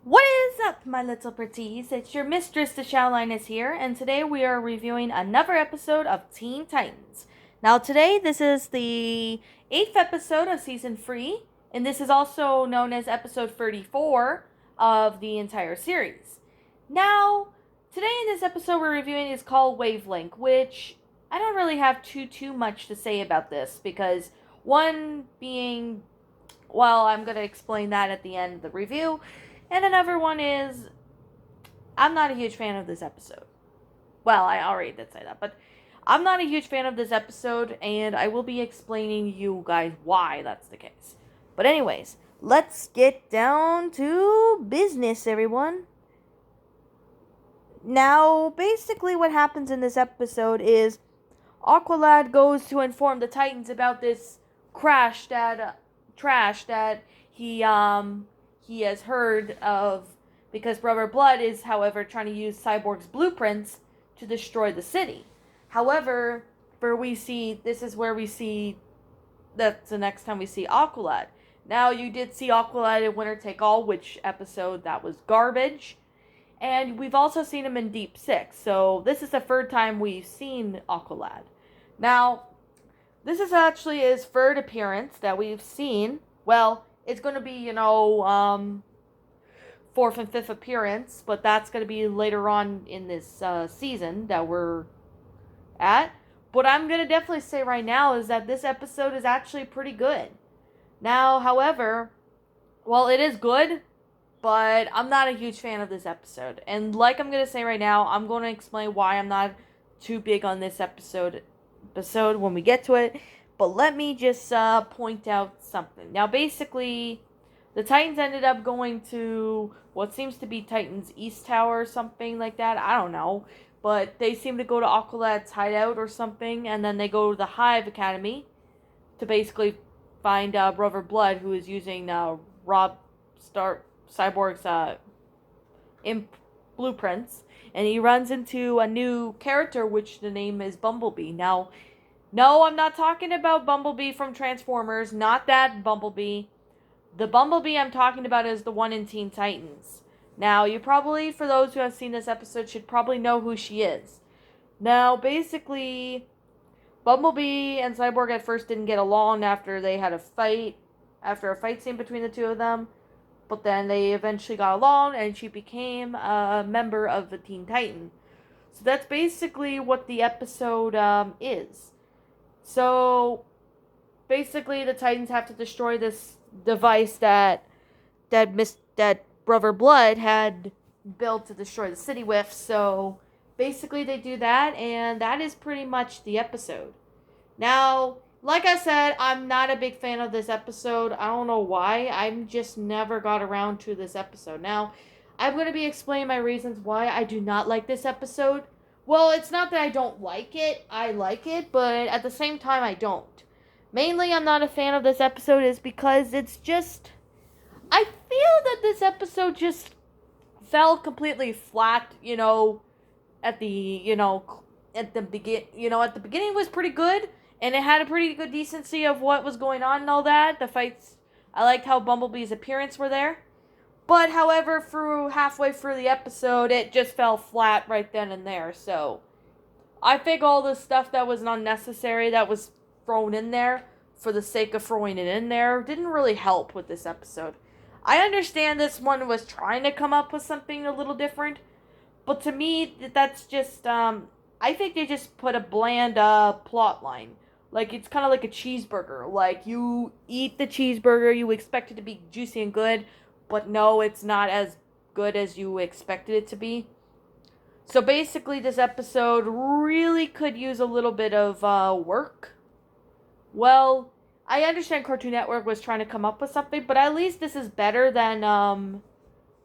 What is up, my little pretties? It's your mistress, the Showline, here, and today we are reviewing another episode of Teen Titans. Now, today, this is the 8th episode of Season 3, and this is also known as episode 34 of the entire series. Now, today in this episode we're reviewing is called Wavelength, which I don't really have too much to say about this, because one being, well, I'm going to explain that at the end of the review. And another one is, I'm not a huge fan of this episode. Well, I already did say that, but I'm not a huge fan of this episode, and I will be explaining you guys why that's the case. But anyways, let's get down to business, everyone. Now, basically what happens in this episode is Aqualad goes to inform the Titans about this trash that he has heard of, because Brother Blood is, however, trying to use Cyborg's blueprints to destroy the city. However, this is where we see, that's the next time we see Aqualad. Now, you did see Aqualad in Winner Take All, which episode that was garbage. And we've also seen him in Deep Six, so this is the third time we've seen Aqualad. Now, this is actually his third appearance that we've seen. Well, it's going to be, fourth and fifth appearance, but that's going to be later on in this season that we're at. What I'm going to definitely say right now is that this episode is actually pretty good. Now, however, well, it is good, but I'm not a huge fan of this episode. And like I'm going to say right now, I'm going to explain why I'm not too big on this episode when we get to it. But let me just point out something. Now, basically, the Titans ended up going to what seems to be Titans East Tower or something like that. I don't know. But they seem to go to Aqualad's hideout or something. And then they go to the Hive Academy to basically find Brother Blood, who is using Cyborg's blueprints. And he runs into a new character, which the name is Bumblebee. Now, no, I'm not talking about Bumblebee from Transformers. Not that Bumblebee. The Bumblebee I'm talking about is the one in Teen Titans. Now, you probably, for those who have seen this episode, should probably know who she is. Now, basically, Bumblebee and Cyborg at first didn't get along after a fight scene between the two of them. But then they eventually got along, and she became a member of the Teen Titan. So that's basically what the episode is. So, basically, the Titans have to destroy this device that Brother Blood had built to destroy the city with. So, basically, they do that, and that is pretty much the episode. Now, like I said, I'm not a big fan of this episode. I don't know why. I've just never got around to this episode. Now, I'm going to be explaining my reasons why I do not like this episode. Well, it's not that I don't like it. I like it, but at the same time, I don't. Mainly, I'm not a fan of this episode is because it's just, I feel that this episode just fell completely flat, at the beginning was pretty good, and it had a pretty good decency of what was going on and all that. The fights, I liked how Bumblebee's appearance were there. But, however, halfway through the episode, it just fell flat right then and there. So, I think all the stuff that was unnecessary that was thrown in there for the sake of throwing it in there didn't really help with this episode. I understand this one was trying to come up with something a little different, but to me, that's just, I think they just put a bland plot line. Like, it's kind of like a cheeseburger. Like, you eat the cheeseburger, you expect it to be juicy and good, but no, it's not as good as you expected it to be. So basically, this episode really could use a little bit of work. Well, I understand Cartoon Network was trying to come up with something, but at least this is better than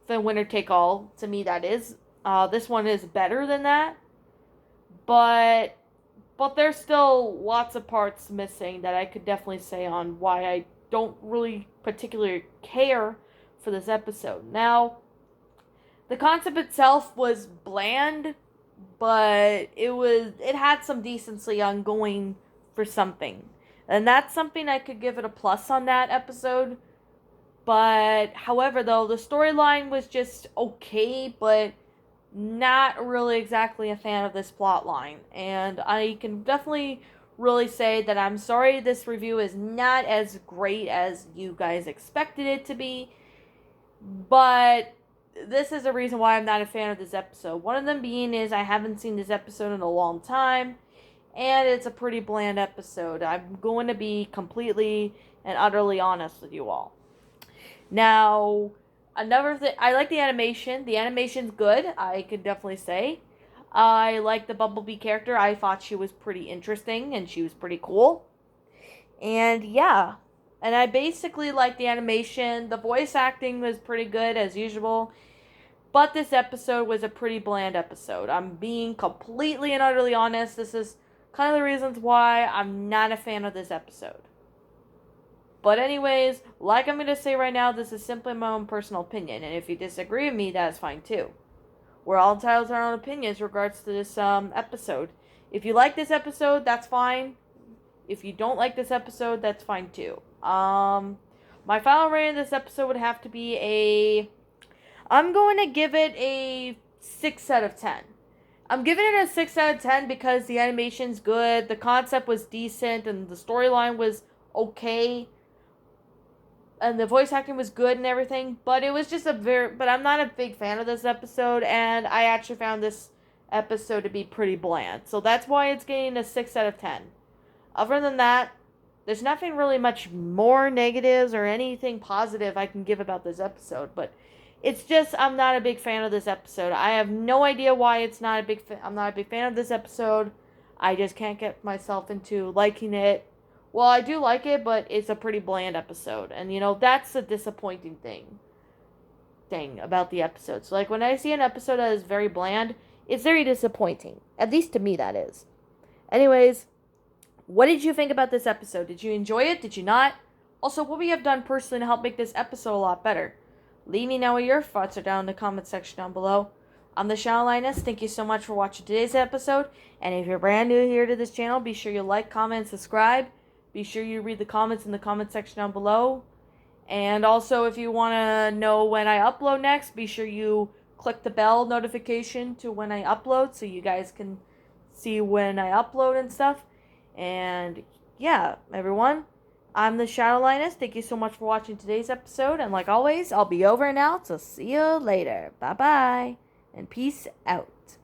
Winner Take All. To me, that is. This one is better than that. But there's still lots of parts missing that I could definitely say on why I don't really particularly care for this episode. Now, the concept itself was bland, but it had some decency on going for something. And that's something I could give it a plus on that episode. But, however, though, the storyline was just okay, but not really exactly a fan of this plot line. And I can definitely really say that I'm sorry this review is not as great as you guys expected it to be. But this is the reason why I'm not a fan of this episode. One of them being is I haven't seen this episode in a long time, and it's a pretty bland episode. I'm going to be completely and utterly honest with you all. Now, another thing, I like the animation. The animation's good, I could definitely say. I like the Bumblebee character. I thought she was pretty interesting and she was pretty cool. And yeah, and I basically like the animation. The voice acting was pretty good as usual. But this episode was a pretty bland episode. I'm being completely and utterly honest. This is kind of the reasons why I'm not a fan of this episode. But anyways, like I'm going to say right now, this is simply my own personal opinion. And if you disagree with me, that's fine too. We're all entitled to our own opinions in regards to this episode. If you like this episode, that's fine. If you don't like this episode, that's fine too. My final rating of this episode would have to be I'm going to give it a 6 out of 10. I'm giving it a 6 out of 10 because the animation's good, the concept was decent, and the storyline was okay. And the voice acting was good and everything, but it was just but I'm not a big fan of this episode, and I actually found this episode to be pretty bland. So that's why it's getting a 6 out of 10. Other than that, there's nothing really much more negatives or anything positive I can give about this episode, but it's just I'm not a big fan of this episode. I have no idea why I'm not a big fan of this episode. I just can't get myself into liking it. Well, I do like it, but it's a pretty bland episode. And, that's a disappointing thing about the episode. So, like, when I see an episode that is very bland, it's very disappointing. At least to me, that is. Anyways, what did you think about this episode? Did you enjoy it? Did you not? Also, what would you have done personally to help make this episode a lot better? Leave me know what your thoughts are down in the comment section down below. I'm the Shadow Lioness. Thank you so much for watching today's episode. And if you're brand new here to this channel, be sure you like, comment, and subscribe. Be sure you read the comments in the comment section down below. And also, if you want to know when I upload next, be sure you click the bell notification to when I upload so you guys can see when I upload and stuff. And yeah, everyone, I'm the Shadow Lioness. Thank you so much for watching today's episode. And like always, I'll be over and out. So see you later. Bye-bye. And peace out.